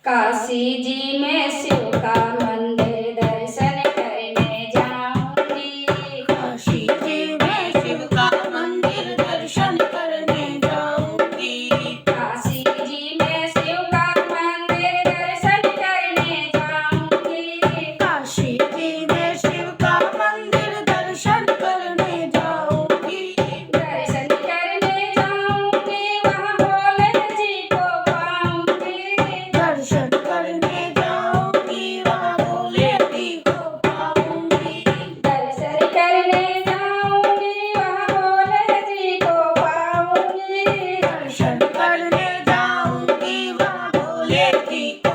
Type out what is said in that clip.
काशी जी में शिव का मंदिर दर्शन करने जाऊंगी। काशी जी में शिव का मंदिर दर्शन करने जाऊंगी। काशी जी में शिव का मंदिर दर्शन करने जाऊंगी। काशी जी में शिव का मंदिर दर्शन करने जाऊंगी। दर्शन करने जाऊंगी, वहाँ भोले जी को पाऊंगी। दर्शन करने जाऊंगी, वहाँ भोले जी को पाऊंगी। दर्शन करने जाऊंगी, वहाँ भोले जी को पाऊंगी। दर्शन करने जाऊंगी, वहाँ भोले जी को